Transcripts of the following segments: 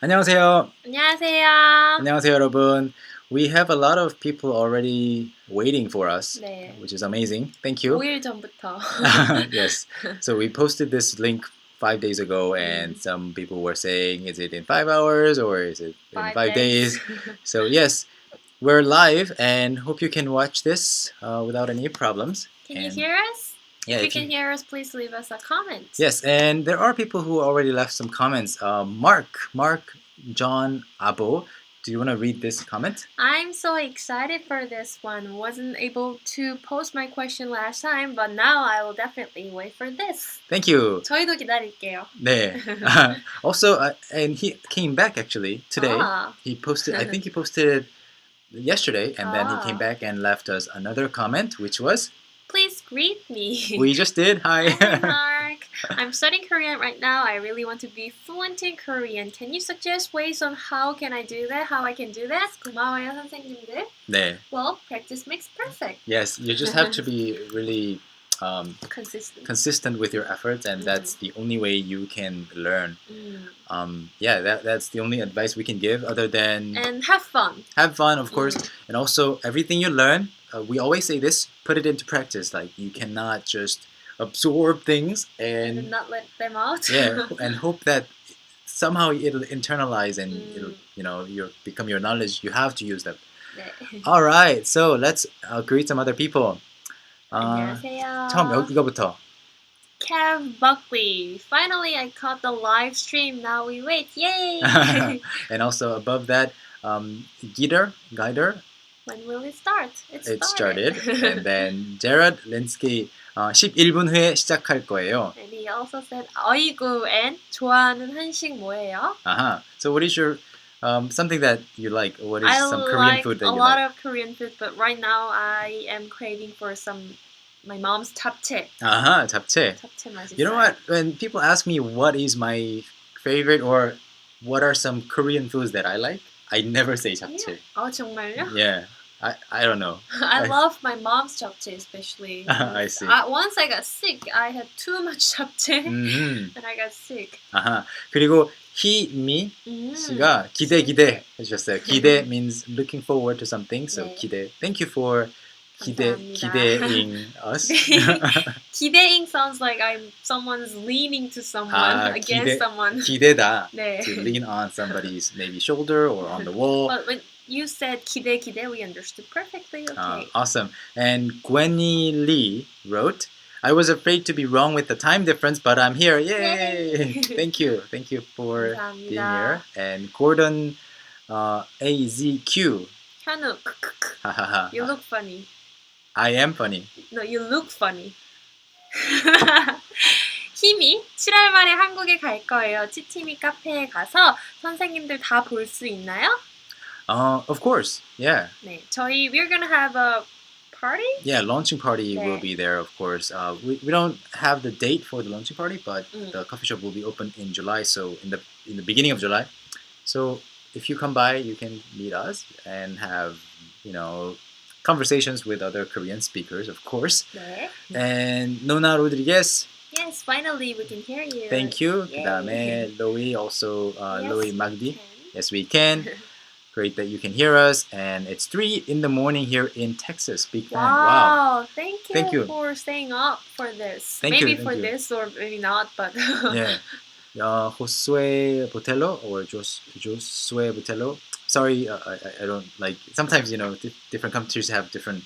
안녕하세요. 안녕하세요. 안녕하세요, 여러분. We have a lot of people already waiting for us, 네. which is amazing. Thank you. 5일 전부터. Yes. So we posted this link 5 days ago, and some people were saying, is it in 5 hours or is it in 5 days? So yes, we're live and hope you can watch this without any problems. Can you And hear us? yeah, if you can hear us, please leave us a comment. Yes, and there are people who already left some comments. Mark, John, Abo. Do you want to read this comment? I'm so excited for this one. Wasn't able to post my question last time, but now I will definitely wait for this. Thank you. 저희도 기다릴게요. 네. Also, and he came back actually today. He posted. I think he posted it yesterday, and then he came back and left us another comment, which was, please greet me. We just did. Hi. Hi, Mark. I'm studying Korean right now. I really want to be fluent in Korean. Can you suggest ways on how can I do that? How I can do that? 고마워요, 선생님들. 네. Well, practice makes perfect. Yes, you just have to be really consistent with your efforts, and that's the only way you can learn. That's the only advice we can give, other than and have fun. Have fun, of course, and also everything you learn. We always say this: put it into practice. Like, you cannot just absorb things and not let them out. Yeah, and hope that somehow it'll internalize and it'll become your knowledge. You have to use them. All right, so let's greet some other people. 안녕하세요. 처음 이거부터. Kev Buckley. Finally, I caught the live stream. Now we wait. Yay! And also above that, Guider. When will it start? It started. And then Jared Linsky, 11분 후에 시작할 거예요. And he also said, 어이구, and 좋아하는 한식 뭐예요? So what is your something that you like? What is some Korean food that you like? I like a lot of Korean food, but right now I am craving for my mom's japchae. 잡채. 잡채 맛있어요. You know what? When people ask me what is my favorite or what are some Korean foods that I like, I never say japchae. 정말요? Yeah. I don't know. I love my mom's japchae especially. I see. Once I got sick, I had too much japchae and I got sick. 그리고 희미 씨가 기대 해주셨어요. 기대 means looking forward to something. So 기대. Thank you for 기대ing us. 기대ing sounds like someone's leaning to someone against someone. 기대다. To lean on somebody's maybe shoulder or on the wall. But when you said 기대, we understood perfectly. Okay. Awesome. And Gwenny Lee wrote, I was afraid to be wrong with the time difference, but I'm here. Yay! Thank you for being here. And Gordon AZQ. 현우, you look funny. I am funny. No, you look funny. 힘이 7월 말에 한국에 갈 거예요. TTMIK 카페에 가서 선생님들 다 볼 수 있나요? Of course. Yeah. 네, we're gonna have a party? Yeah, launching party will be there, of course. We don't have the date for the launching party, but the coffee shop will be open in July, so in the beginning of July. So if you come by, you can meet us and have, conversations with other Korean speakers, of course. 네. And Nona Rodriguez. Yes, finally we can hear you. Thank you. 그다음에 Loie also, Loie Magdi. Yes, we can. Great that you can hear us. And it's 3 a.m. here in Texas. Big fan. Wow. Thank you for staying up for this. Maybe for this or maybe not, but yeah. Josue Botello or Josue Botello. Sorry, I don't like. Sometimes different countries have different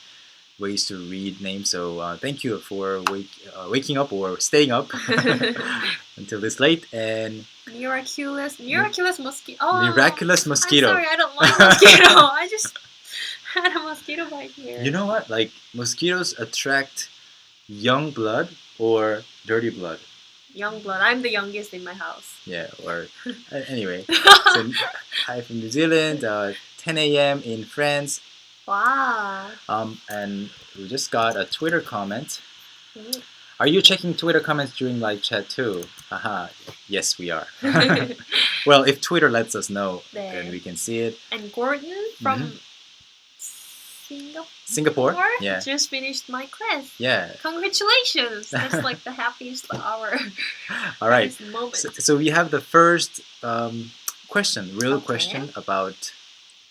ways to read names. So thank you for waking up or staying up until this late. And miraculous mosquito. Oh, miraculous mosquito. I'm sorry, I don't like mosquito. I just had a mosquito bite here. You know what? Like, mosquitoes attract young blood or dirty blood. Young blood. I'm the youngest in my house. Yeah, or anyway. So, hi from New Zealand, 10 a.m. in France. Wow. And we just got a Twitter comment. Are you checking Twitter comments during live chat too? Haha. Yes, we are. Well, if Twitter lets us know, then we can see it. And Gordon from Singapore? Yeah. Just finished my class. Yeah. Congratulations. That's like the happiest hour. All right. Moment. So we have the first real Okay. question about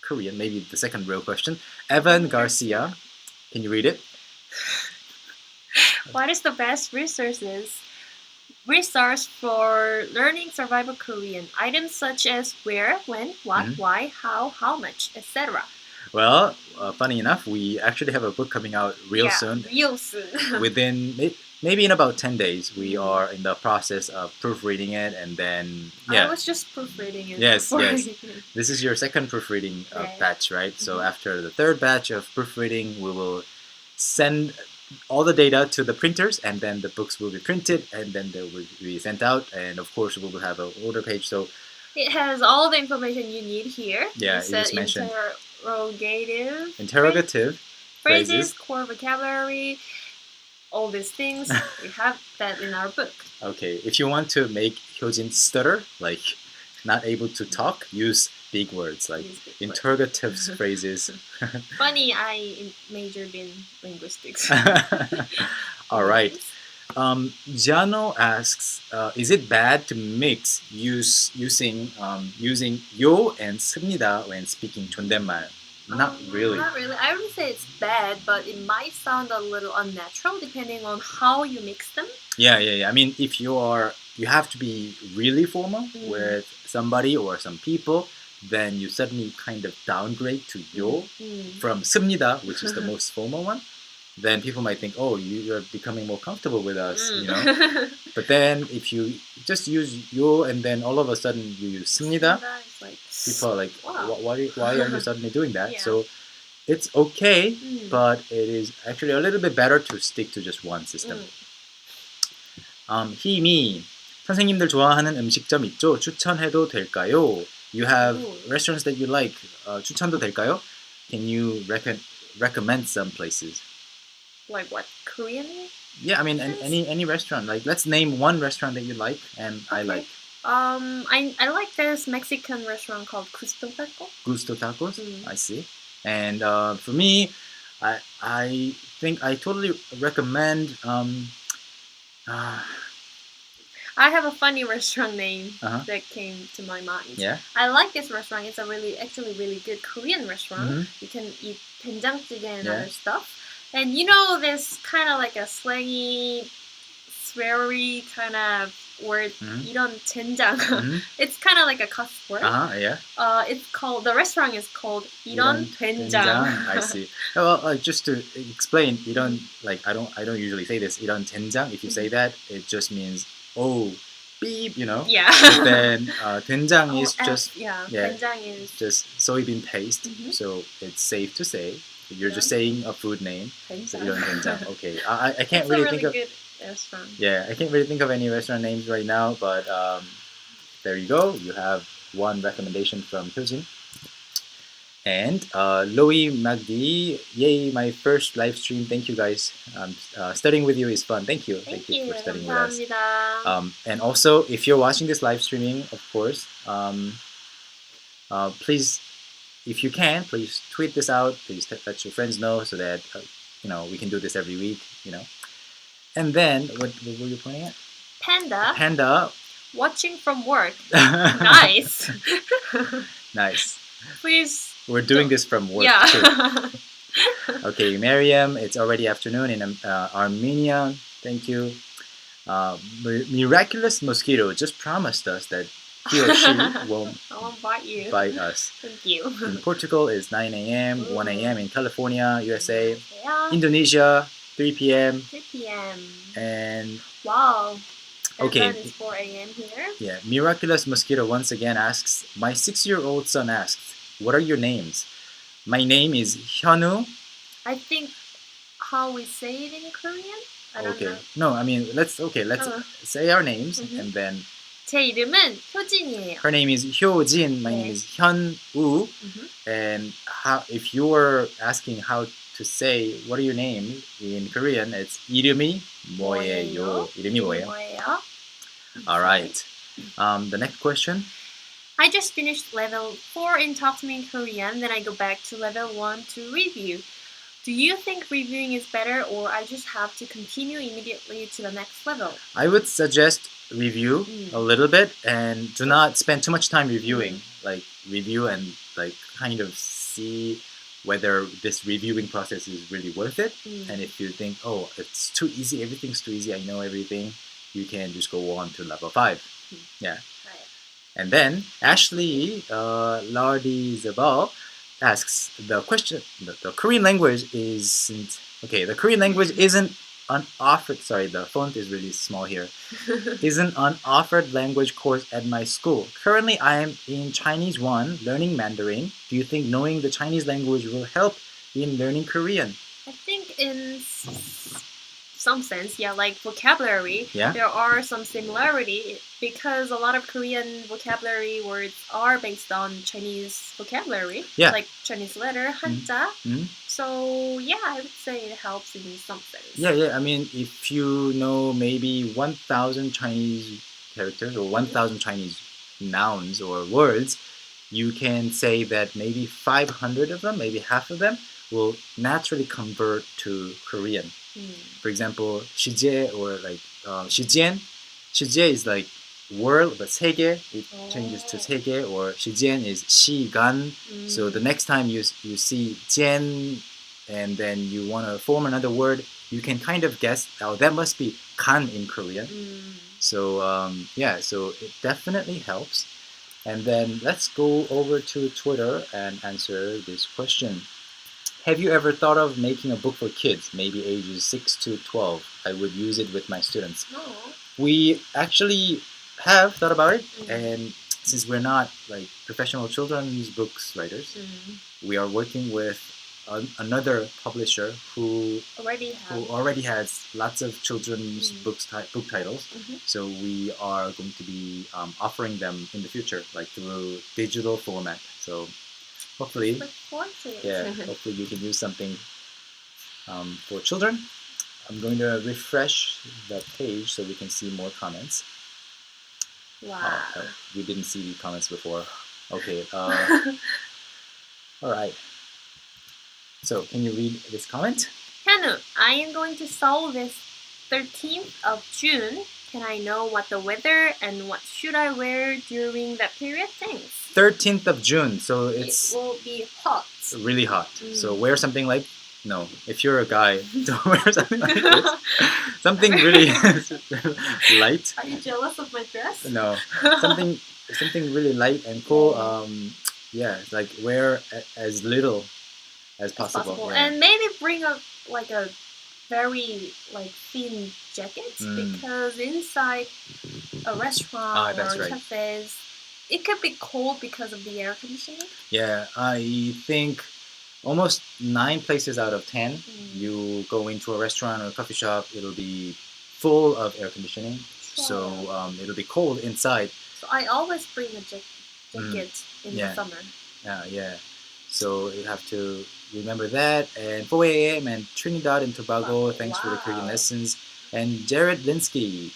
Korean, maybe the second real question. Evan Garcia, can you read it? What is the best resource for learning survival Korean? Items such as where, when, what, why, how much, etc. Well, funny enough, we actually have a book coming out real soon. Real soon. Within maybe in about 10 days, we are in the process of proofreading it, and then I was just proofreading it. Yes, before. yes. This is your second proofreading Yes. batch, right? So after the third batch of proofreading, we will send all the data to the printers, and then the books will be printed, and then they will be sent out, and of course we will have an order page. So it has all the information you need here. Yeah, it you just mentioned interrogative phrases, phrases. core vocabulary, all these things. We have that in our book. Okay, if you want to make Hyojin stutter, like not able to talk, use big words like interrogative phrases. Funny, I majored in linguistics. All right. Giano asks, is it bad to mix using yo and 씁니다 when speaking 존댓말? Not really. Not really. I wouldn't say it's bad, but it might sound a little unnatural depending on how you mix them. Yeah. I mean, if you have to be really formal with somebody or some people, then you suddenly kind of downgrade to yo from 씁니다, which is the most formal one. Then people might think, oh, you're becoming more comfortable with us, you know. But then if you just use yo and then all of a sudden you use 씁니다, people are like, wow. why are you suddenly doing that? Yeah. So it's okay, but it is actually a little bit better to stick to just one system. 희미, 선생님들 좋아하는 음식점 있죠? 추천해도 될까요? You have restaurants that you like. 추천도 될까요? Can you recommend some places? Like what? Korean? Yeah, I mean any restaurant. Like let's name one restaurant that you like and I like. I like this Mexican restaurant called Gusto Taco. Gusto Tacos. I see. And for me, I think I totally recommend. I have a funny restaurant name that came to my mind. Yeah. I like this restaurant. It's a really good Korean restaurant. You can eat 된장찌개 and other stuff. And you know, there's kind of like a slangy, sweary kind of word. 이런 된장. It's kind of like a cuss word. Yeah. The restaurant is called 이런 된장. I see. Well, just to explain, 이런, like I don't usually say this. 이런 된장. If you say that, it just means beep, you know. Yeah. But then 된장 is just 된장 is just soybean paste, so it's safe to say. You're just saying a food name. 이런 된장. Okay. I can't really think of. Good restaurant. Yeah, I can't really think of any restaurant names right now, but there you go. You have one recommendation from Hyojin. And Louis Magdi, yay, my first live stream. Thank you guys. Studying with you is fun. Thank you. Thank you for studying with us. And also, if you're watching this live streaming, of course, please, if you can, please tweet this out. Please let your friends know so that we can do this every week. And then what were you pointing at? Panda. Watching from work. Nice. Nice. Please. We're doing this from work too. Okay, Miriam, it's already afternoon in Armenia. Thank you. Miraculous Mosquito just promised us that he or she won't bite us. Thank you. In Portugal, it's 9 a.m., 1 a.m. in California, USA. Indonesia, 3 p.m. 3 p.m. And wow. Okay. It's 4 a.m. here. Yeah. Miraculous Mosquito once again asks, my 6-year-old son asked, what are your names? My name is Hyunwoo. I think how we say it in Korean? I don't know. No, I mean, let's say our names and then 제 이름은 효진이에요. Her name is Hyojin. My name is Hyunwoo. And if you were asking how to say what are your name in Korean, it's 이름이 뭐예요? 이름이 뭐예요? All right. The next question. I just finished level 4 in Talk to Me in Korean, then I go back to level 1 to review. Do you think reviewing is better or I just have to continue immediately to the next level? I would suggest review a little bit and do not spend too much time reviewing. Like review and like kind of see whether this reviewing process is really worth it. And if you think, oh, it's too easy, everything's too easy, I know everything, you can just go on to level 5. Yeah. And then Ashley Lardy Zabal asks the question: the Korean language isn't okay. The Korean language isn't an offered. Sorry, the font is really small here. Isn't an offered language course at my school. Currently, I am in Chinese 1, learning Mandarin. Do you think knowing the Chinese language will help in learning Korean? I think in some sense, yeah, like vocabulary, there are some similarity because a lot of Korean vocabulary words are based on Chinese vocabulary, like Chinese letter, Hanja. So yeah, I would say it helps in some sense. Yeah. I mean, if you know maybe 1,000 Chinese characters or 1,000 Chinese nouns or words, you can say that maybe 500 of them, maybe half of them, will naturally convert to Korean. For example, 시제 or like 시지엔. 시제 is like world, but 세계, it changes to 세계, or 시지엔 is 시간. So the next time you see jen and then you want to form another word, you can kind of guess, oh, that must be 간 in Korean. So so it definitely helps. And then let's go over to Twitter and answer this question. Have you ever thought of making a book for kids, maybe ages 6 to 12? I would use it with my students. We actually have thought about it, and since we're not like professional children's books writers, we are working with another publisher who already has lots of children's book titles. So we are going to be offering them in the future, like through digital format. So hopefully, hopefully you can use something for children. I'm going to refresh the page so we can see more comments. Wow. We didn't see the comments before. Okay. All right. So can you read this comment? Hanu, I am going to Seoul this 13th of June. Can I know what the weather and what should I wear during that period? Thanks. 13th of June, so it will be hot. Really hot. So wear something like, no, if you're a guy, don't wear something like this. Something really light. Are you jealous of my dress? No, something really light and cool. Like wear as little as possible. Yeah. And maybe bring a very thin jacket because inside a restaurant or cafes, it could be cold because of the air conditioning. Yeah, I think almost 9 places out of 10, you go into a restaurant or a coffee shop, it'll be full of air conditioning. So it'll be cold inside. So I always bring a jacket in the summer. Yeah. So you have to remember that. And 4am and Trinidad and Tobago, thanks for the Korean lessons. And Jared Linsky.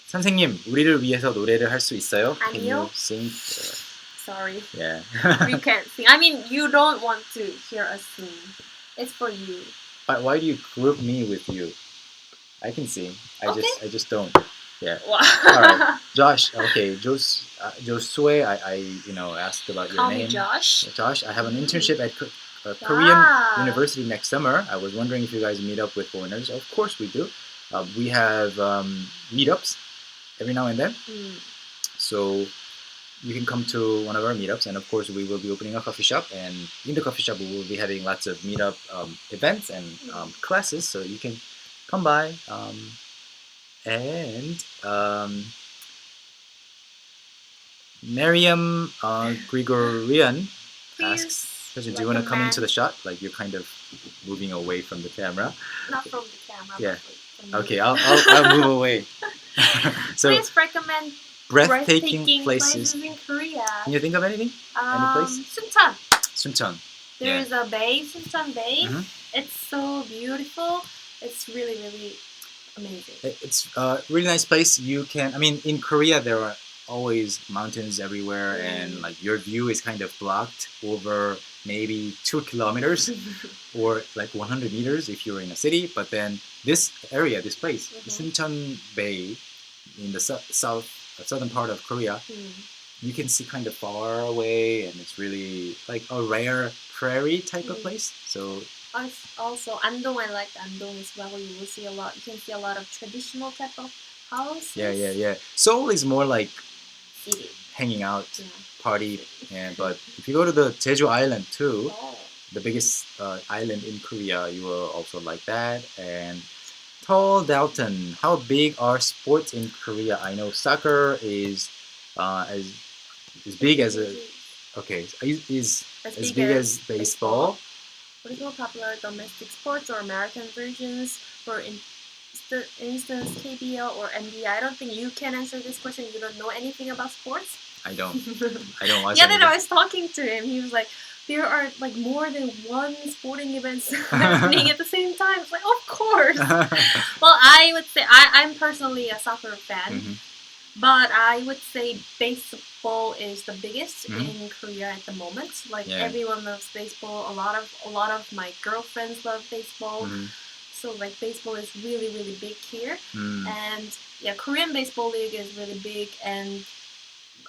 선생님, 우리를 위해서 노래를 할 수 있어요? 아니요. Can you sing? Sorry. Yeah. We can't sing. I mean, you don't want to hear us sing. It's for you. But why do you group me with you? I can sing. I just don't. Yeah. Wow. All right. Josh. Okay. Josue. I asked about your Call name. Me Josh. Josh. I have an internship at Korean University next summer. I was wondering if you guys meet up with foreigners. Of course we do. We have meetups every now and then. So you can come to one of our meetups, and of course we will be opening a coffee shop, and in the coffee shop we will be having lots of meetup events and classes, so you can come by. And Miriam Grigorian asks, do you want to come into the shot? Like you're kind of moving away from the camera. Not from the camera. Yeah. Okay, I'll move away. So please recommend breathtaking places in Korea. Can you think of anything? Any place? Suncheon. Suncheon. There is a bay, Suncheon Bay. It's so beautiful. It's really, really amazing. It's a really nice place. You can, in Korea there are always mountains everywhere, and like your view is kind of blocked over maybe 2 kilometers or like 100 meters if you're in a city. But then this area, this place, Suncheon Bay, in the southern part of Korea, you can see kind of far away, and it's really like a rare prairie type of place. So also Andong, I like Andong as well. You will see a lot. You can see a lot of traditional type of houses. Yeah. Seoul is more like city, hanging out, party. Yeah, but if you go to the Jeju Island too, the biggest island in Korea, you will also like that. And Tall Dalton, how big are sports in Korea? I know soccer is as big as a is as big as baseball. What is more popular, domestic sports or American versions? For instance, KBL or NBA? I don't think you can answer this question. You don't know anything about sports. I don't. I don't watch. Yeah, then I was talking to him. He was like, there are like more than one sporting events happening at the same time. It's like, of course. Well, I would say I'm personally a soccer fan, but I would say baseball is the biggest in Korea at the moment. Like everyone loves baseball. A lot of my girlfriends love baseball. So like baseball is really really big here, and yeah, Korean baseball league is really big, and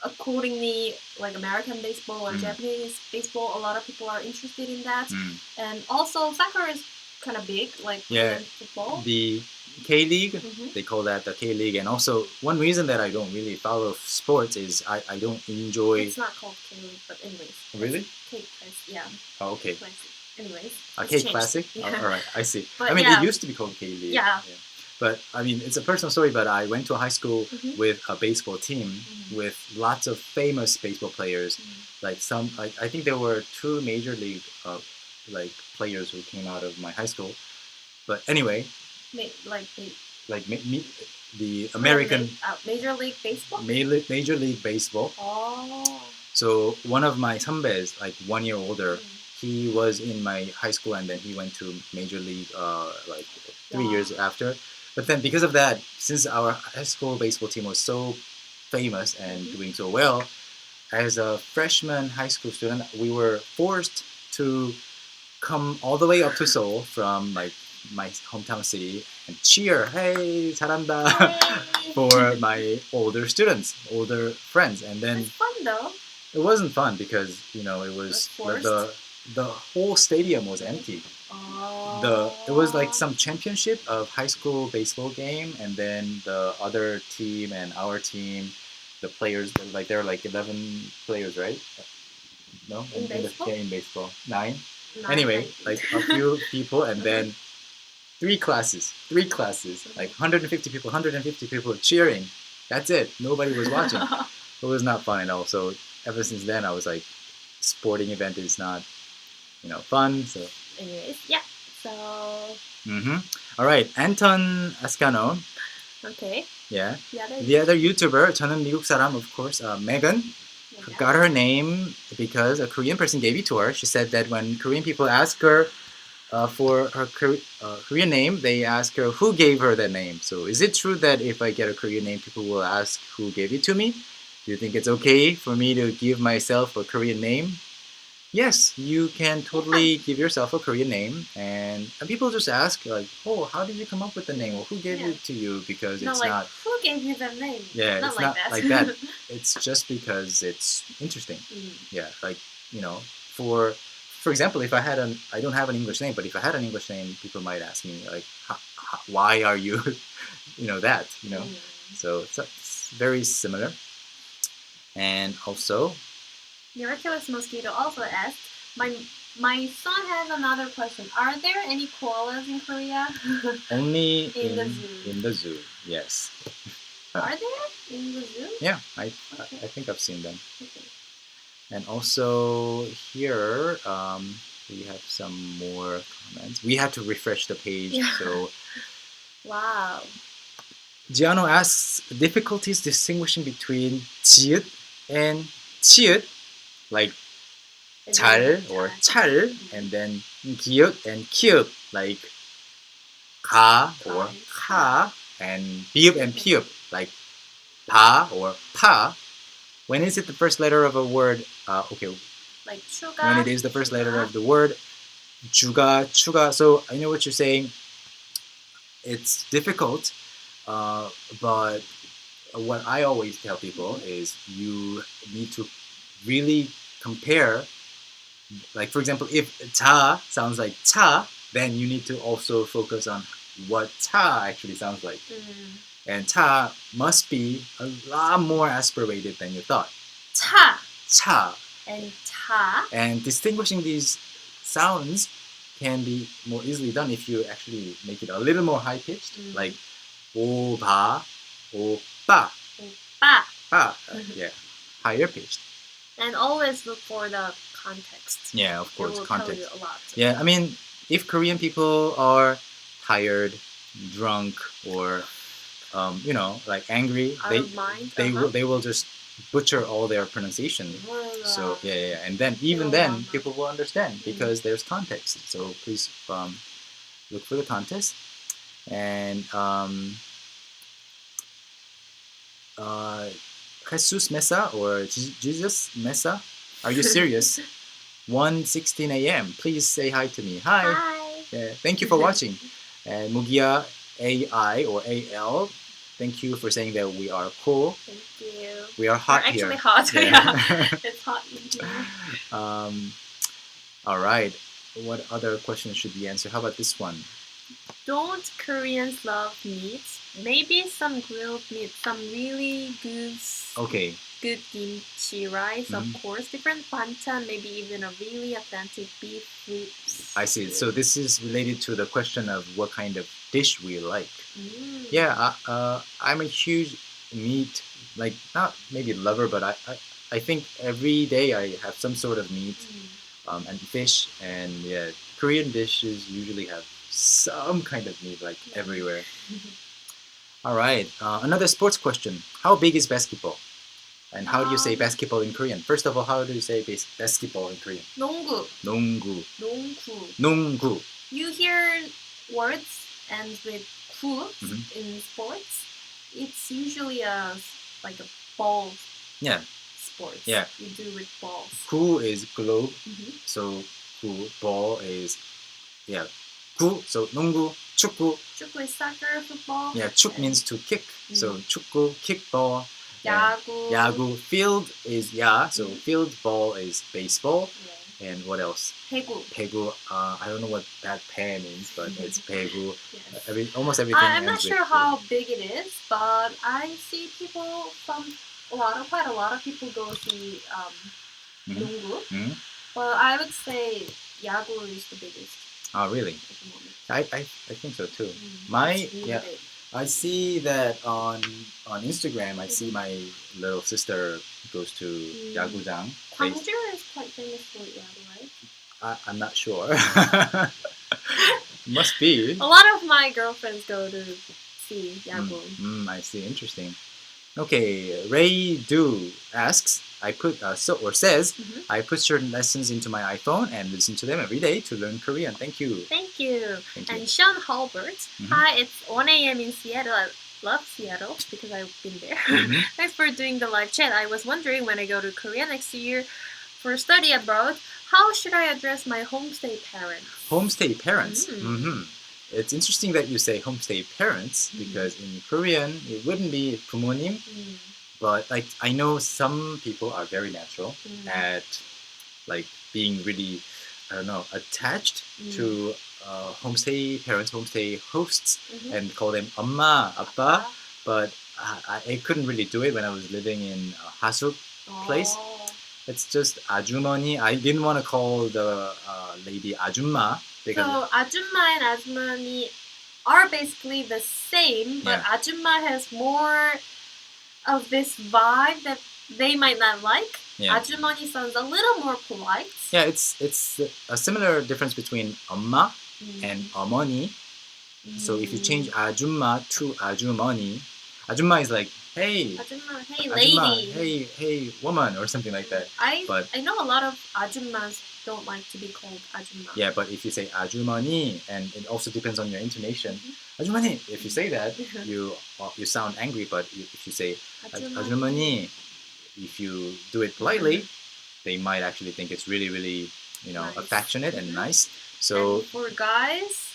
accordingly, like American baseball or Japanese baseball, a lot of people are interested in that. And also soccer is kind of big, like Korean football. The K-League, they call that the K-League. And also one reason that I don't really follow sports is I don't enjoy... It's not called K-League, but anyways. Really? K-Classic, yeah. Oh, okay. Classic. Anyways. K-Classic? Yeah. Oh, all right, I see. But, I mean, it used to be called K-League. Yeah. But I mean, it's a personal story, but I went to a high school with a baseball team with lots of famous baseball players. Like I think there were 2 major league players who came out of my high school. But anyway, the American Major League Baseball. Major League Baseball. Oh. So one of my 선배s, like 1 year older, he was in my high school, and then he went to Major League 3 years after. But then because of that, since our high school baseball team was so famous and doing so well, as a freshman high school student, we were forced to come all the way up to Seoul from like my hometown city and cheer, "Hey, 잘한다," for my older students, older friends. And then it's fun though. It wasn't fun because it was the whole stadium was empty. It was like some championship of high school baseball game, and then the other team and our team, the players, there were like 11 players, right? No, in baseball 9. Anyway, like a few people, and then three classes, like 150 people cheering. That's it. Nobody was watching. It was not fun at all. So ever since then, I was like, sporting event is not fun. So anyways, yeah. So. All right, Anton Ascano. Okay. Yeah. The other YouTuber, 저는 미국 사람, of course, Megan, got her name because a Korean person gave it to her. She said that when Korean people ask her for her Korean name, they ask her who gave her that name. So is it true that if I get a Korean name, people will ask who gave it to me? Do you think it's okay for me to give myself a Korean name? Yes, you can totally give yourself a Korean name, and people just ask like, "Oh, how did you come up with the name? Or who gave it to you?" Because it's not who gave you that name. Yeah, it's not like that. It's just because it's interesting. Yeah, like for example, if I don't have an English name, but if I had an English name, people might ask me like, "Why are you, that?" So it's very similar, and also. Miraculous Mosquito also asked, my son has another question. Are there any koalas in Korea? Only in the zoo, yes. Are there in the zoo? Yeah, I think I've seen them. Okay. And also here, we have some more comments. We have to refresh the page. Yeah. So. Wow. Giano asks, difficulties distinguishing between 지읒 and 치읒. Like 잘 or 찰, and then 기역 and 키읔, like 가 or 카, and 비읍 and 피읍, like 바 or 파. When is it the first letter of a word? Okay. Like 추가. When it is the first letter of the word, 주가, 추가. So I know what you're saying. It's difficult, but what I always tell people is you need to really compare. Like for example, if cha sounds like cha, then you need to also focus on what cha actually sounds like. And cha must be a lot more aspirated than you thought. 차 Cha. and 차. And distinguishing these sounds can be more easily done if you actually make it a little more high pitched, like 오바, 오빠, 오빠. 빠. Yeah, higher pitched. And always look for the context. Yeah, of course, it will context. Tell you a lot. Yeah, I mean, if Korean people are tired, drunk, or like angry, they will just butcher all their pronunciation. So yeah, and then even then people will understand because there's context. So please look for the context. And Jesus Mesa or Jesus Mesa, are you serious? 1:16 a.m. Please say hi to me. Hi. Yeah, thank you for watching. And Mugia AI or AL, thank you for saying that we are cool. Thank you. We are hot We're here. Actually hot. Yeah. It's hot in here. All right. What other questions should we answer? How about this one? Don't Koreans love meat? Maybe some grilled meat, some really good. Okay. Good kimchi rice, of course. Different banchan, maybe even a really authentic beef ribs. I see. So this is related to the question of what kind of dish we like. Yeah, I'm a huge meat, like not maybe lover, but I think every day I have some sort of meat and fish, and yeah, Korean dishes usually have some kind of meat like everywhere. All right, another sports question. How big is basketball? And how do you say basketball in Korean? First of all, how do you say basketball in Korean? 농구. 농구. 농구. 농구. You hear words end with 구 in sports. It's usually like a ball. Yeah. Sports. Yeah. You do with balls. 구 is globe. So 구, ball is 구. So 농구, 축구. 축구 is soccer, football. Yeah, 축 means to kick. So 축구, kickball. 야구. 야구. Field is so field ball is baseball. Yeah. And what else? 배구. 배구. I don't know what that 배 means, but it's 배구. Yes. Almost everything. I'm not sure how big it is, but I see people from quite a lot of people go see 농구. Well, I would say 야구 is the biggest. Oh, really? I think so too. I see that on Instagram. I see my little sister goes to 야구장. Gwangju is quite famous for yagu, right? I'm not sure. Must be. A lot of my girlfriends go to see yagu. I see. Interesting. Okay, Ray Do asks, I put certain lessons into my iPhone and listen to them every day to learn Korean. Thank you. Thank you. And Sean Halbert, hi, it's 1 a.m. in Seattle. I love Seattle because I've been there. Thanks for doing the live chat. I was wondering when I go to Korea next year for study abroad, how should I address my homestay parents? Homestay parents? It's interesting that you say homestay parents because in Korean it wouldn't be 부모님, but like I know some people are very natural at like being really, I don't know, attached to homestay parents, homestay hosts, and call them 엄마, 아빠. But I couldn't really do it when I was living in a Hasuk place. It's just 아주머니. I didn't want to call the lady 아줌마. So 아줌마 and 아주머니 are basically the same, but 아줌마 has more of this vibe that they might not like. 아주머니 sounds a little more polite. Yeah, it's a similar difference between 엄마 and 어머니. So if you change 아줌마 to 아주머니, 아줌마 is like, hey, 아줌마, hey lady, hey woman, or something like that. I know a lot of 아줌mas don't like to be called 아줌마. Yeah, but if you say 아주머니, and it also depends on your intonation. 아주머니, if you say that, you sound angry. But if you say 아주머니, if you do it politely, they might actually think it's really, really, nice. Affectionate and nice. So and for guys,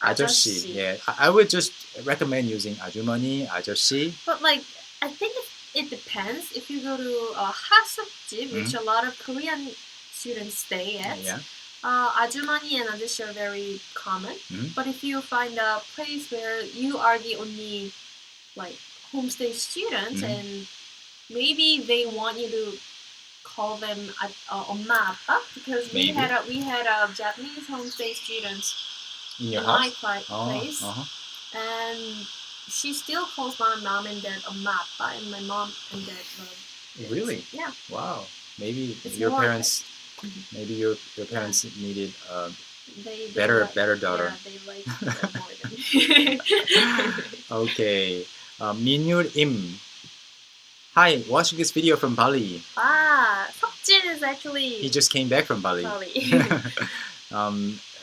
아저씨. Yeah, I would just recommend using 아주머니, 아저씨. But like I think it depends. If you go to a hasup집, which a lot of Korean students stay at, ajumani and ajushi are very common. But if you find a place where you are the only like homestay student and maybe they want you to call them 엄마 아빠, because we had a Japanese homestay student in your in house? my place, and she still calls my mom and dad 엄마 아빠, and my mom and dad love. Really? Yeah. Wow. Maybe it's your parents. Maybe your parents needed better daughter. Yeah, they like it more than me. Okay. Minur Im. Hi, watching this video from Bali. Seokjin is actually. He just came back from Bali.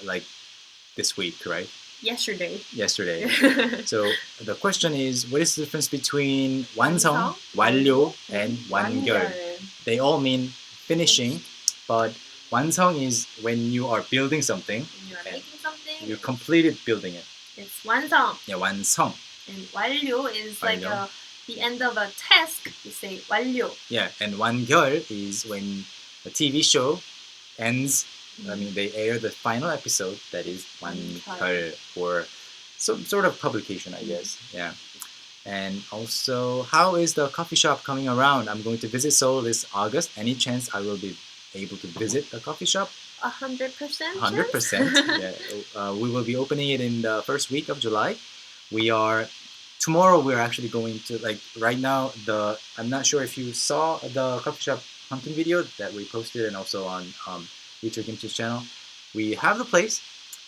Like this week, right? Yesterday. So the question is, what is the difference between 완성, 완료, and 완결? They all mean finishing, but 완성 is when you are building something. When you are making something. You completed building it. It's 완성. Yeah, 완성. And 완료 is like the end of a task. You say 완료. Yeah, and 완결 is when a TV show ends. I mean, they air the final episode, that is 완결, or some sort of publication, I guess. Yeah. And also, how is the coffee shop coming around? I'm going to visit Seoul this August. Any chance I will be able to visit the coffee shop? 100%. 100%. Yeah. We will be opening it in the first week of July. Tomorrow we're actually going to, like, right now, I'm not sure if you saw the coffee shop hunting video that we posted, and also on Richard Kimchi's channel. We have the place,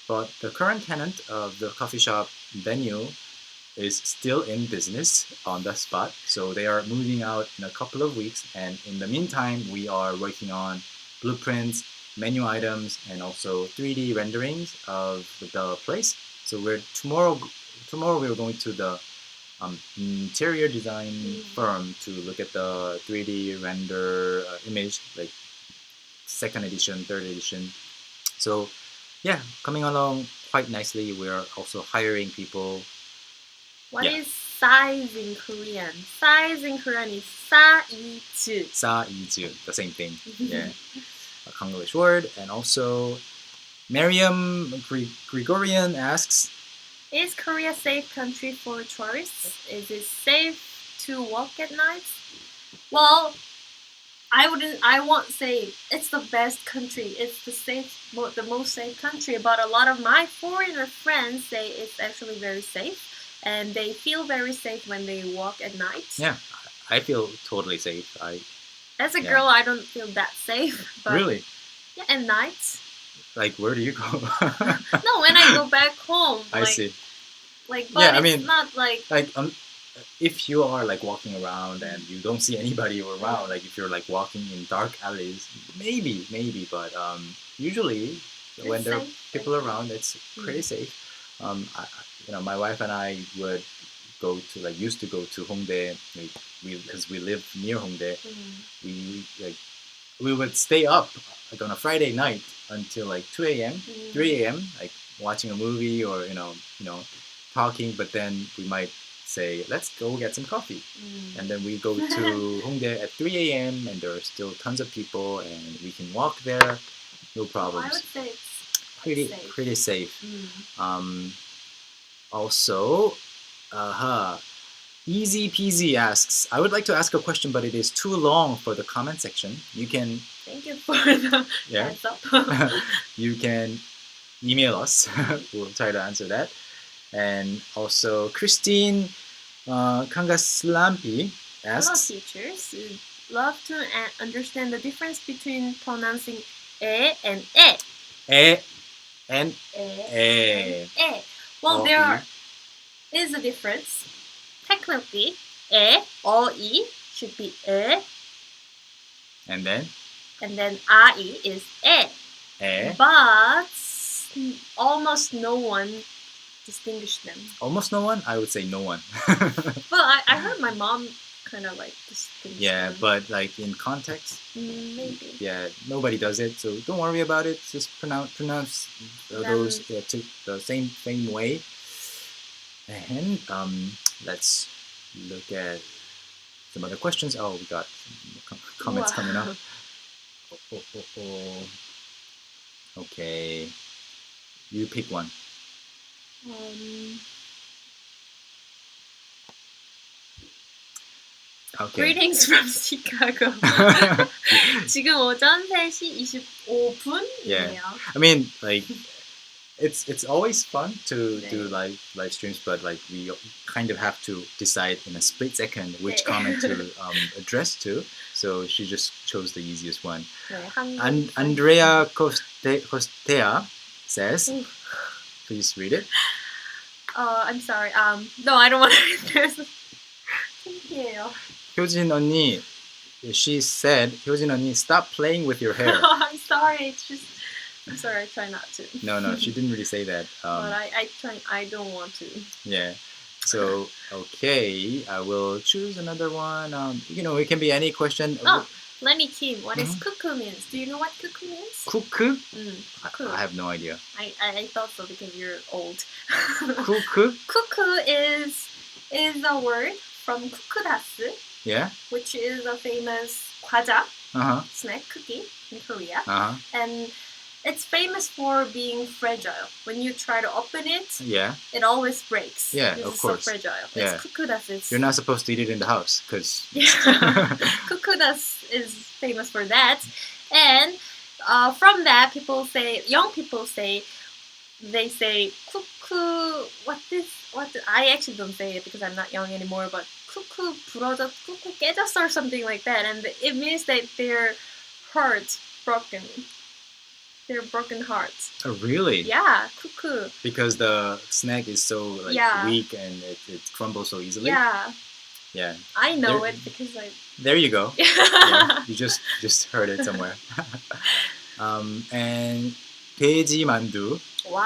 but the current tenant of the coffee shop venue is still in business on the spot, so they are moving out in a couple of weeks, and in the meantime we are working on blueprints, menu items, and also 3D renderings of the place. So tomorrow we're going to the interior design firm to look at the 3D render image, like 2nd edition, 3rd edition. So yeah, coming along quite nicely. We're also hiring people. What is size in Korean? Size in Korean is 사이즈. 사이즈, the same thing. Yeah, a Konglish word. And also, Miriam Gregorian asks, is Korea a safe country for tourists? Is it safe to walk at night? Well, I won't say it's the best country. It's the most safe country. But a lot of my foreigner friends say it's actually very safe, and they feel very safe when they walk at night. Yeah, I feel totally safe. As a girl, I don't feel that safe. But really? Yeah, at night. Like, where do you go? No, when I go back home. I see. Like, but it's not like if you are like walking around and you don't see anybody around, like if you're like walking in dark alleys, maybe, but usually when there are people around, it's pretty safe. My wife and I would used to go to Hongdae, because we live near Hongdae. We would stay up like on a Friday night until like 2 a.m., 3 a.m., like watching a movie or talking, but then we might say, let's go get some coffee. And then we go to Hongdae at 3 a.m. and there are still tons of people and we can walk there, no problems. I would say it's pretty safe. Also, Easy Peasy asks, I would like to ask a question, but it is too long for the comment section. You can... Thank you for the heads up. You can email us. We'll try to answer that. And also, Christine Kangaslampi asks... Hello, teachers. We'd love to understand the difference between pronouncing e and e. E and e. Well, there is a difference. Technically, e or e should be e. And then ai is e. But almost no one distinguish them. Almost no one? I would say no one. Well, I heard my mom kind of like distinguish them. But like in context, maybe. Yeah, nobody does it, so don't worry about it. Just pronounce those the same way. And let's look at some other questions. Oh, we got some comments coming up. Okay, you pick one. Okay. Greetings from Chicago. 지금 오전 3시 25분이에요. Yeah. I mean, like, it's always fun to do live streams, but like we kind of have to decide in a split second which comment to address to. So she just chose the easiest one. Andrea Costea says, please read it. I'm sorry. No, I don't want to read this. 창피해요. 효진 언니, she said, 효진 언니, stop playing with your hair. I'm sorry. I'm sorry. I try not to. No, she didn't really say that. But I try. I don't want to. Yeah. So okay, I will choose another one. It can be any question. Oh, Lenny Kim, what is cuckoo means? Do you know what cuckoo means? Cuckoo? Cuckoo. I have no idea. I thought so because you're old. Cuckoo? Cuckoo is a word from kukudasu. Yeah. Which is a famous 과자 snack cookie in Korea. And it's famous for being fragile. When you try to open it, it always breaks. Yeah, of course. It's so fragile. Yeah. It's kukudasu. You're not supposed to eat it in the house because kukudasu is famous for that. And from that, young people say, cuckoo. I actually don't say it because I'm not young anymore. But cuckoo 깨졌어 or something like that, and it means that their hearts broken. Their broken hearts. Oh, really? Yeah, cuckoo. Because the snack is so weak and it crumbles so easily. Yeah. Yeah. I know it because I. There you go. Yeah, you just heard it somewhere. And 돼지 만두. Wow.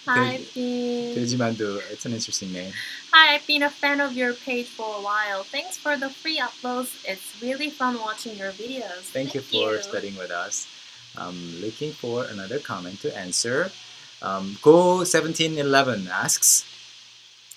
Hi, Bean. 돼지 만두. It's an interesting name. Hi, I've been a fan of your page for a while. Thanks for the free uploads. It's really fun watching your videos. Thank you for studying with us. Looking for another comment to answer. Go1711 asks.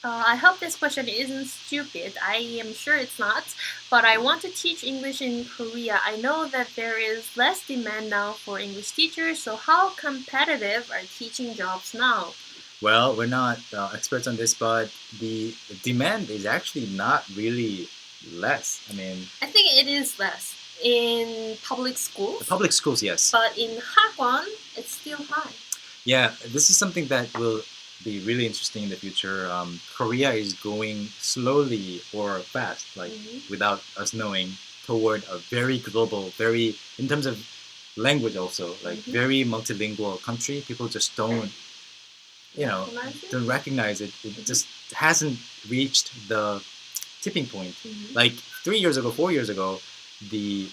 I hope this question isn't stupid. I am sure it's not. But I want to teach English in Korea. I know that there is less demand now for English teachers. So how competitive are teaching jobs now? Well, we're not experts on this, but the demand is actually not really less. I mean, I think it is less in public schools. The public schools, yes. But in hagwon, it's still high. Yeah, this is something that will be really interesting in the future. Korea is going slowly or fast, without us knowing, toward a very global, in terms of language also, very multilingual country. People just don't. Don't recognize it. It just hasn't reached the tipping point. Like 3 years ago, 4 years ago, the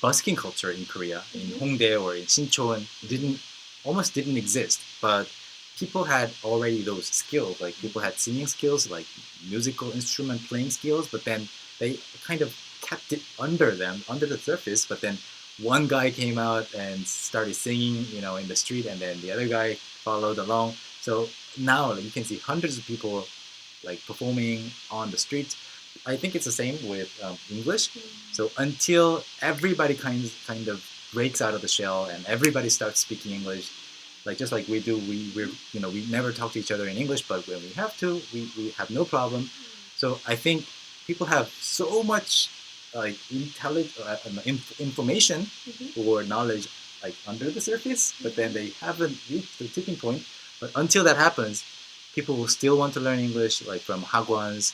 busking culture in Korea, in Hongdae or in Sinchon, almost didn't exist. But people had already those skills. Like people had singing skills, like musical instrument playing skills. But then they kind of kept it under the surface. But then one guy came out and started singing, in the street, and then the other guy followed along. So now you can see hundreds of people performing on the street. I think it's the same with English. So until everybody kind of breaks out of the shell and everybody starts speaking English, just like we do, we never talk to each other in English, but when we have to, we have no problem. So I think people have so much information or knowledge under the surface, but then they haven't reached the tipping point. But until that happens, people will still want to learn English, from hagwons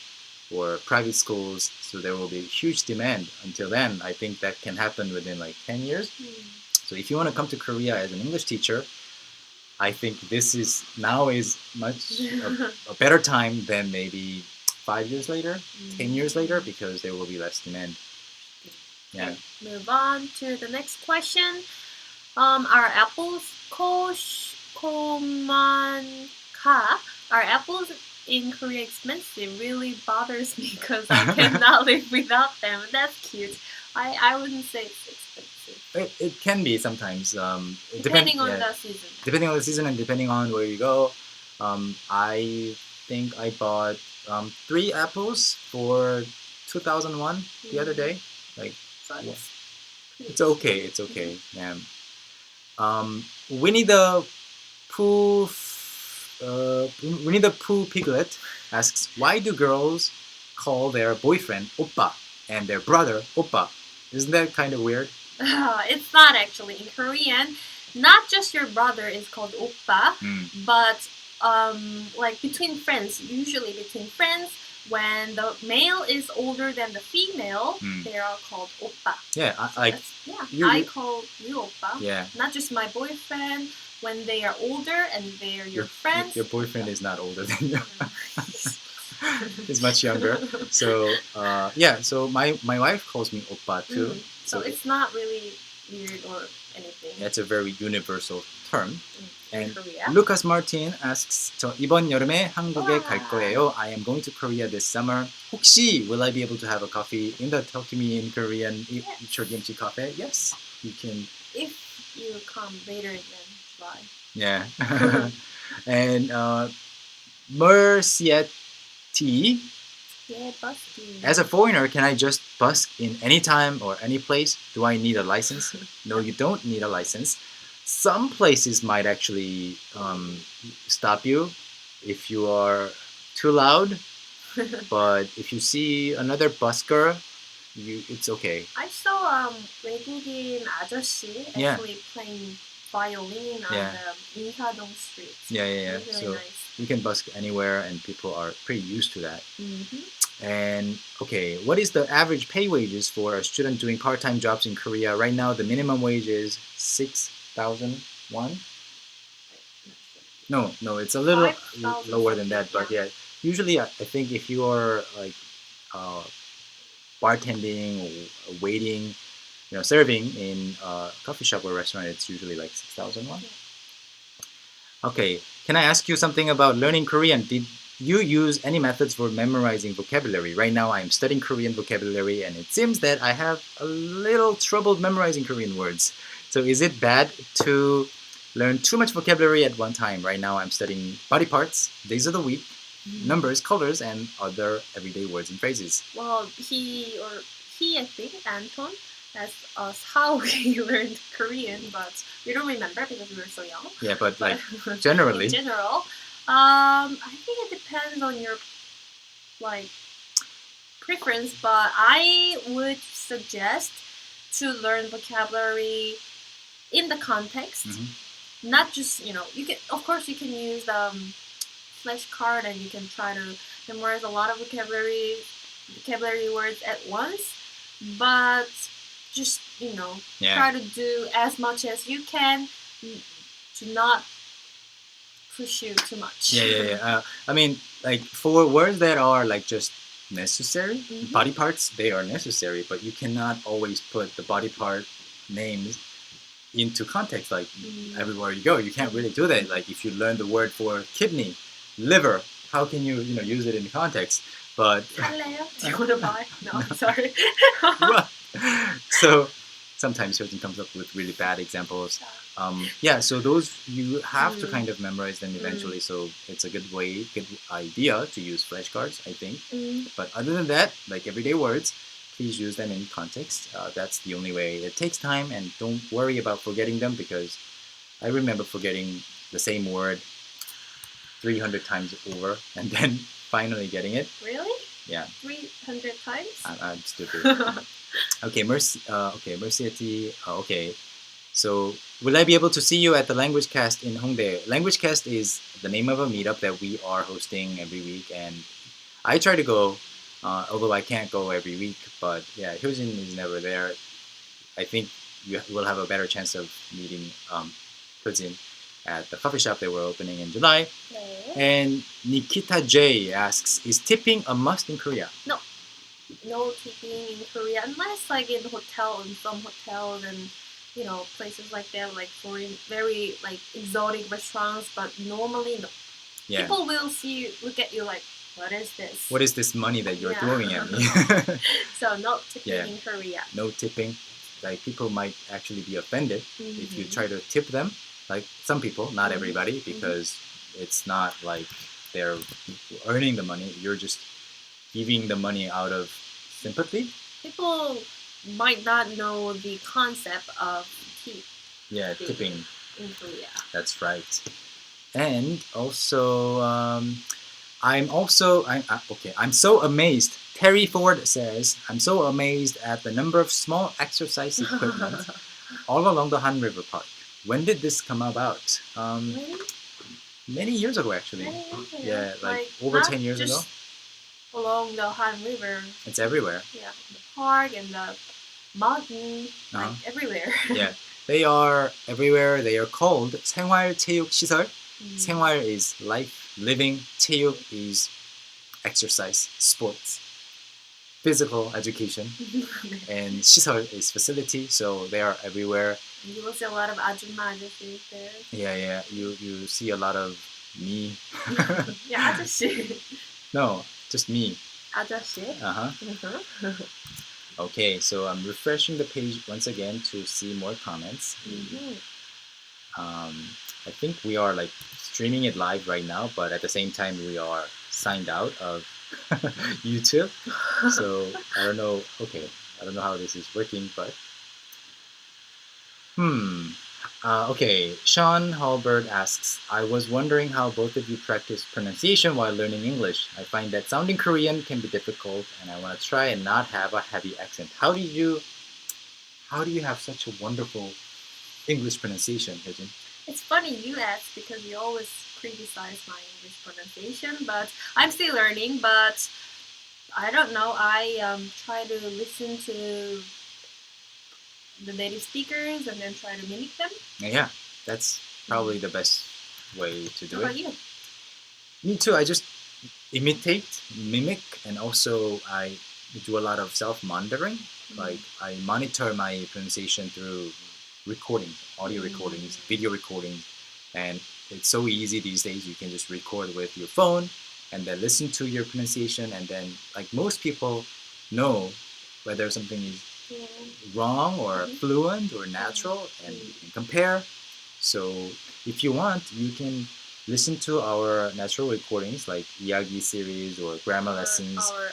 or private schools. So there will be huge demand. Until then, I think that can happen within 10 years. So if you want to come to Korea as an English teacher, I think this is much a better time than maybe 5 years later, 10 years later, because there will be less demand. Yeah. Move on to the next question. Are apples are apples in Korea expensive? Really bothers me because I cannot live without them. That's cute. I wouldn't say it's expensive. It can be sometimes. Depending on the season. Depending on the season and depending on where you go. I think I bought 3 apples for 2001 the other day. Like, So it's okay. It's okay. Yeah. Winnie the Pooh. Winnie the Pooh Piglet asks, why do girls call their boyfriend oppa and their brother oppa? Isn't that kind of weird? It's not actually. In Korean, not just your brother is called oppa, but like between friends, usually between friends, when the male is older than the female, they are called oppa. Yeah, I call you oppa. Yeah. Not just my boyfriend. When they are older and they are your friends. Your boyfriend is not older than you. He's much younger. So so my wife calls me oppa too. So it's not really weird or anything. It's a very universal term. And Korea. Lucas Martin asks, 저 이번 여름에 한국에 갈 거예요. I am going to Korea this summer. 혹시 will I be able to have a coffee in the Talk to Me in Korean Chorgimchi cafe? Yes, you can. If you come later than July. Yeah. And Merciet T. Yeah, busking. As a foreigner, can I just busk in any time or any place? Do I need a license? No, you don't need a license. Some places might actually stop you if you are too loud. But if you see another busker, it's okay. I saw 외국인 아저씨 actually playing violin on the Insadong street. Yeah. Really So nice. you can busk anywhere, and people are pretty used to that. And okay, what is the average pay wages for a student doing part-time jobs in Korea? Right now, the minimum wage is 6,000 won. No, it's a little lower than that, but yeah, usually I think if you are like bartending or waiting, serving in a coffee shop or restaurant, it's usually like 6,000 won. Okay, can I ask you something about learning Korean? Did you use any methods for memorizing vocabulary? Right now I'm studying Korean vocabulary, and it seems that I have a little trouble memorizing Korean words. So is it bad to learn too much vocabulary at one time? Right now I'm studying body parts, days of the week, numbers, colors, and other everyday words and phrases. Well, he, I think, Anton, asked us how we learned Korean, but we don't remember because we were so young. Yeah, but like generally. In general, I think it depends on your preference, but I would suggest to learn vocabulary in the context, not just you can, of course, you can use flashcard and you can try to memorize a lot of vocabulary words at once, but just try to do as much as you can to not push you too much. Yeah. I mean, like for words that are like just necessary, body parts, they are necessary, but you cannot always put the body part names into context. Like everywhere you go, you can't really do that. Like if you learn the word for kidney, liver, how can you use it in context? But do you want to buy? No, sorry. So sometimes Hyojin comes up with really bad examples. So those you have to kind of memorize them eventually. So it's a good idea to use flashcards, I think. But other than that, like everyday words, please use them in context. That's the only way. It takes time, and don't worry about forgetting them, because I remember forgetting the same word 300 times over and then finally getting it. Really? Yeah. 300 times? I'm stupid. Okay, Merciety. Okay. So, will I be able to see you at the Language Cast in Hongdae? Language Cast is the name of a meetup that we are hosting every week, and I try to go, although I can't go every week. But yeah, Hyojin is never there. I think you will have a better chance of meeting Hyojin at the coffee shop that we're opening in July. Okay. And Nikita J asks, is tipping a must in Korea? No tipping in Korea, unless like in some hotels and places like that, like for very like exotic restaurants. But normally, no. Yeah. People will look at you like, what is this? What is this money that you're throwing at me? So no tipping in Korea. No tipping. Like people might actually be offended if you try to tip them. Like some people, not everybody, because it's not like they're earning the money. You're just giving the money out of sympathy. People might not know the concept of tip. Yeah, tipping in Korea. That's right. And also, I'm so amazed. Terry Ford says, I'm so amazed at the number of small exercise equipment all along the Han River Park. When did this come about? Many years ago, actually. Yeah, like over 10 years ago. Along the Han River. It's everywhere. Yeah, the park and the mountain, like everywhere. Yeah, they are everywhere. They are called 생활체육시설. 생활 is life, living. 체육 is exercise, sports, physical education, and 시설 is facility. So they are everywhere. You will see a lot of 아줌마 아저씨s there. Yeah. You see a lot of me. Yeah, 아저씨. No, just me. 아저씨. Okay, so I'm refreshing the page once again to see more comments. I think we are like streaming it live right now, but at the same time we are signed out of YouTube. So I don't know. Okay, I don't know how this is working, but okay, Sean Hallberg asks, I was wondering how both of you practice pronunciation while learning English. I find that sounding Korean can be difficult, and I want to try and not have a heavy accent. How do you have such a wonderful English pronunciation, Hyojin? It's funny you ask because you always criticize my English pronunciation, but I'm still learning. But I don't know. I try to listen to the native speakers and then try to mimic them. Yeah, that's probably the best way to do it. How about you? Me too. I just imitate, mimic, and also I do a lot of self-monitoring. Like I monitor my pronunciation through recordings, audio recordings, video recordings, and it's so easy these days. You can just record with your phone and then listen to your pronunciation, and then like most people know whether something is wrong or fluent or natural, and you can compare. So if you want, you can listen to our natural recordings like 이야기 series or grammar lessons, our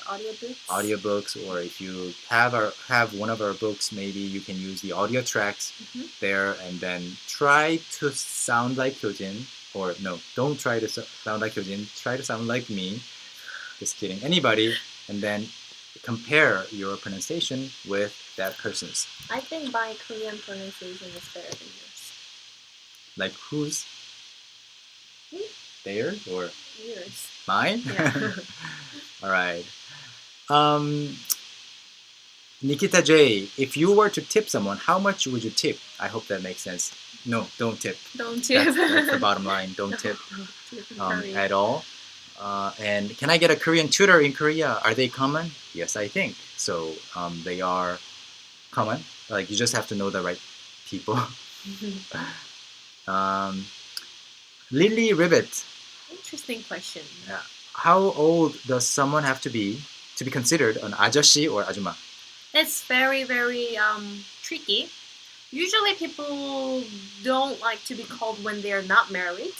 audiobooks, or if you have one of our books, maybe you can use the audio tracks there and then try to sound like Hyojin, or no, don't try to sound like Hyojin, try to sound like me. Just kidding. Anybody, and then compare your pronunciation with that person's. I think my Korean pronunciation is better than yours. Like whose? Theirs or yours? Mine? Yeah. All right. Nikita J, if you were to tip someone, how much would you tip? I hope that makes sense. No, don't tip. Don't tip. That's the bottom line. Don't tip at all. And can I get a Korean tutor in Korea? Are they common? Yes, I think. So they are common. Like you just have to know the right people. Lily Ribbit. Interesting question. Yeah. How old does someone have to be considered an 아저씨 or 아줌마? It's very, very tricky. Usually people don't like to be called when they're not married.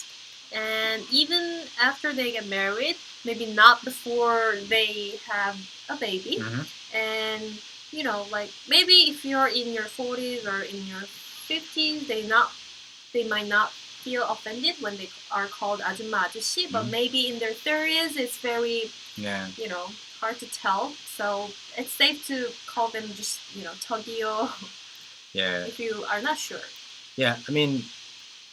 And even after they get married, maybe not before they have a baby. And, you know, like maybe if you're in your 40s or in your 50s, they might not feel offended when they are called 아줌마, 아저씨, but maybe in their 30s, it's very, you know, hard to tell. So it's safe to call them just, you know, 저기요. Yeah. If you are not sure. Yeah, I mean,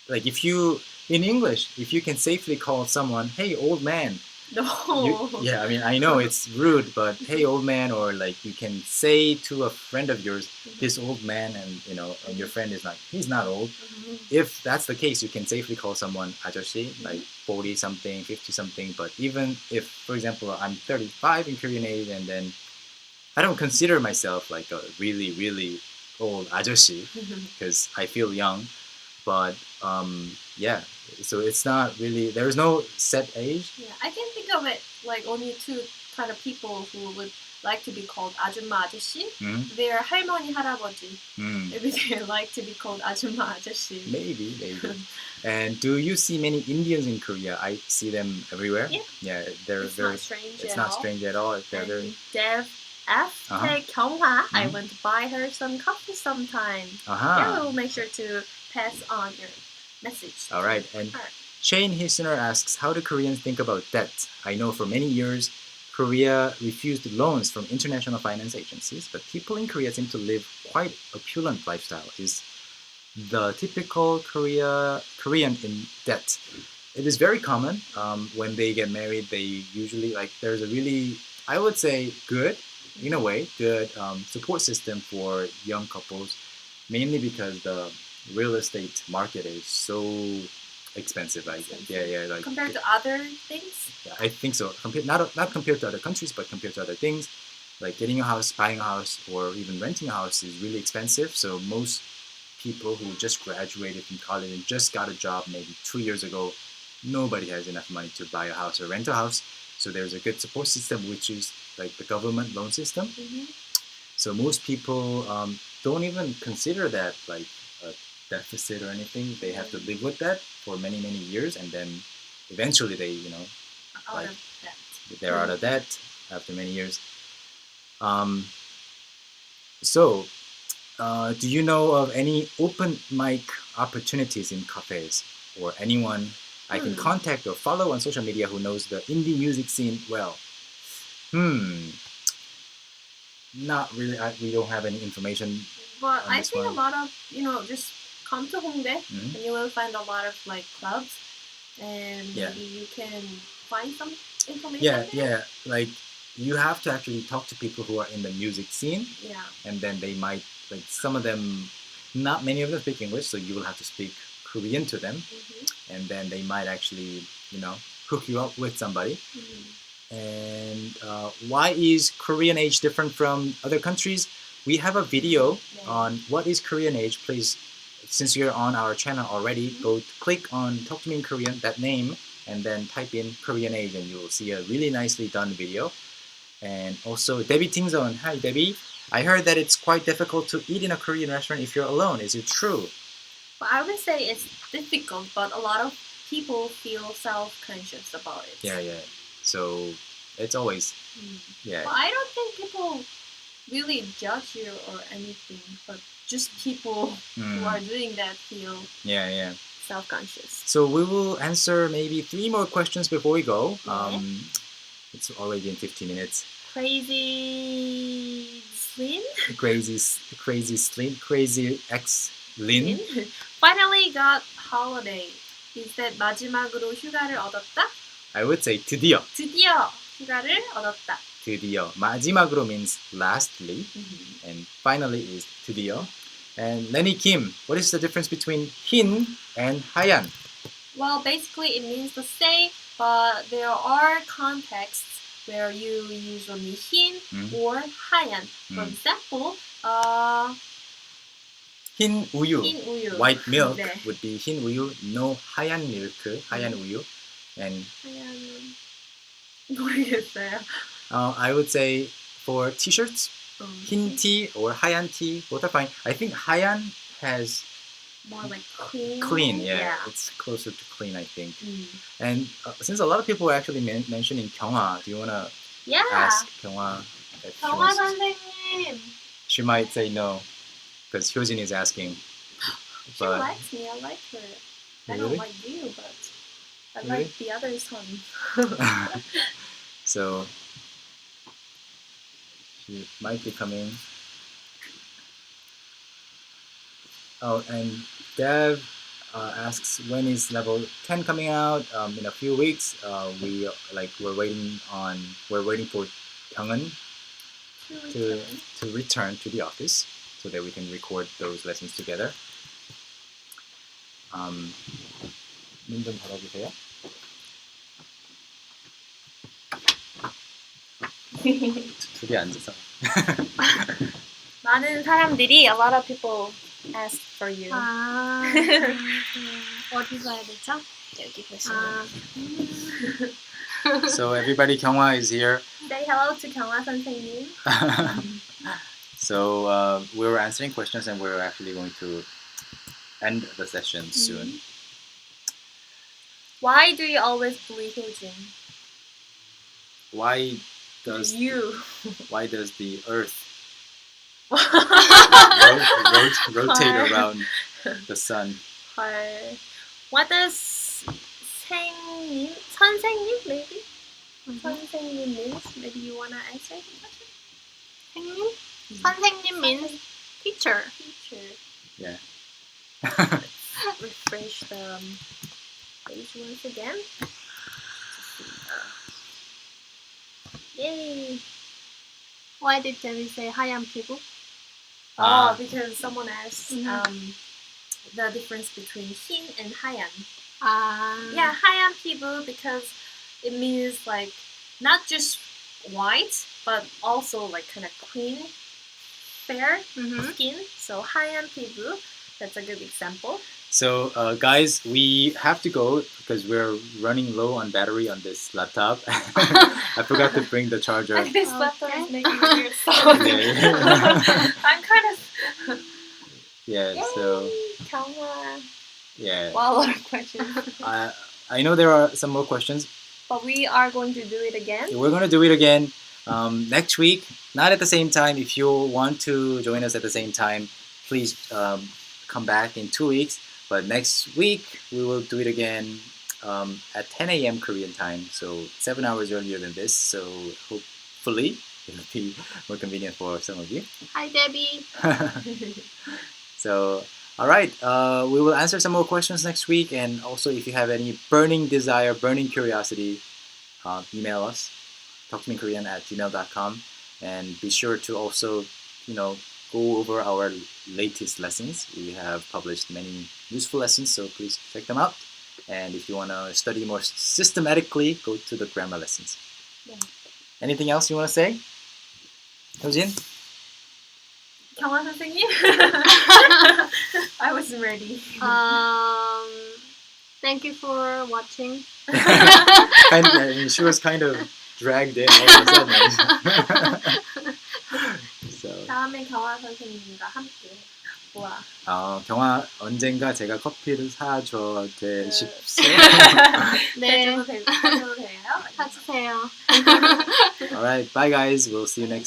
like in English, if you can safely call someone, hey, old man. No. Yeah, I mean, I know it's rude, but hey, old man, or like you can say to a friend of yours, this old man, and you know, and your friend is like, he's not old. If that's the case, you can safely call someone 아저씨, like 40 something, 50 something. But even if, for example, I'm 35 in Korean age, and then I don't consider myself like a really, really old 아저씨 because I feel young. But yeah, so it's not really, there's no set age. Yeah, I can think of it like only two kind of people who would like to be called 아줌마 아저씨. Their 할머니 할아버지. Maybe they like to be called 아줌마 아저씨. Maybe. And do you see many Indians in Korea? I see them everywhere. Yeah. They're it's very. Not strange it's at not all. strange at all. They're and very. Dev after 경화, I went to buy her some coffee sometime. Yeah, we'll make sure to pass on your message. All right. And Shane Hisner asks, how do Koreans think about debt? I know for many years, Korea refused loans from international finance agencies, but people in Korea seem to live quite opulent lifestyle. Is the typical Korean in debt? It is very common. When they get married, they usually there's a really, I would say, good, in a way, good support system for young couples, mainly because the real estate market is so expensive. Compared to other things. Yeah, I think so. Not compared to other countries, but compared to other things, like getting a house, buying a house, or even renting a house is really expensive. So most people who just graduated from college and just got a job maybe 2 years ago, nobody has enough money to buy a house or rent a house. So there's a good support system, which is like the government loan system. So most people don't even consider that like a deficit or anything. They have to live with that for many years, and then eventually they they're out of debt after many years. So do you know of any open mic opportunities in cafes, or anyone I can contact or follow on social media who knows the indie music scene well? Not really. We don't have any information. But I think a lot of, just come to Hongdae and you will find a lot of like clubs, and maybe you can find some information. Yeah. Like you have to actually talk to people who are in the music scene. Yeah. And then they might, like, some of them, not many of them speak English, so you will have to speak Korean to them, and then they might actually, hook you up with somebody. And why is Korean age different from other countries? We have a video on what is Korean age. Please, since you're on our channel already, go click on Talk to Me in Korean, that name, and then type in Korean age, and you will see a really nicely done video. And also, Debbie Tingzon. Hi, Debbie. I heard that it's quite difficult to eat in a Korean restaurant if you're alone. Is it true? Well, I would say it's difficult, but a lot of people feel self-conscious about it. Yeah. So it's always, Well, I don't think people really judge you or anything, but just people who are doing that feel self-conscious. So we will answer maybe 3 more questions before we go. It's already in 15 minutes. Crazy Slim? Crazy Slim? Crazy X Lin? Finally got holiday. Is that 마지막으로 휴가를 얻었다? I would say 드디어. 드디어 휴가를 얻었다. 드디어. 마지막으로 means lastly, and finally is 드디어. And Lenny Kim, what is the difference between 흰 and 하얀? Well, basically it means the same, but there are contexts where you use only 흰 or 하얀. For example, 흰 우유, white milk would be 흰 우유, no 하얀 milk, 하얀 우유. And 하얀은 모르겠어요. I would say for t-shirts, 흰 티 or 하얀 티, both are fine. I think 하얀 has more like clean. Clean, yeah. It's closer to clean, I think. And since a lot of people are actually mentioning 경화, do you want to ask 경화? 경화 선생님. She might say no, because Hyojin is asking. She likes me. I like her. I don't like you, but I like the other son. So she might be coming. Oh, and Dev asks, when is level 10 coming out? In a few weeks. We're waiting for Kyunghan to return to the office so that we can record those lessons together. 문 좀 닫아주세요. 둘이 앉아서. 많은 사람들이, a lot of people ask for you. 어디서 해야 되죠? 여기 보시면. So everybody, Kyunghwa is here. Say hello to 경화 선생님. So we were answering questions and we're actually going to end the session soon. Why do you always bully Hyojin? Why does the Earth rotate around the sun? What does 선생님 maybe? 선생님 means? Maybe you wanna answer the question? 선생님? 선생님 means teacher. Yeah. Refresh the page once again. Yay! Why did Debbie say 하얀 피부? Because someone asked the difference between 흰 and 하얀. Yeah, 하얀 피부 because it means like not just white but also like kind of clean, fair skin. So 하얀 피부, that's a good example. So guys, we have to go because we're running low on battery on this laptop. I forgot to bring the charger. And this laptop is making weird sounds. I'm kind of... Yeah, so... 경화. Yeah. Wow, a lot of questions. I know there are some more questions. But we are going to do it again. We're going to do it again next week. Not at the same time. If you want to join us at the same time, please come back in 2 weeks. But next week, we will do it again at 10 a.m. Korean time. So 7 hours earlier than this. So hopefully, it'll be more convenient for some of you. Hi, Debbie. So, all right. We will answer some more questions next week. And also, if you have any burning desire, burning curiosity, email us, talktomeinkorean@gmail.com. And be sure to also, go over our latest lessons. We have published many useful lessons, so please check them out. And if you want to study more systematically, go to the grammar lessons. Yeah. Anything else you want to say? Hyojin? 경화 선생님? I wasn't ready. Thank you for watching. And she was kind of dragged in all of a sudden. So. 다음에 경화 선생님과 함께. 와. 경화 언젠가 제가 커피를 사줘 싶소. 네. 해줘도 돼요? 사주세요. Alright, bye guys. We'll see you next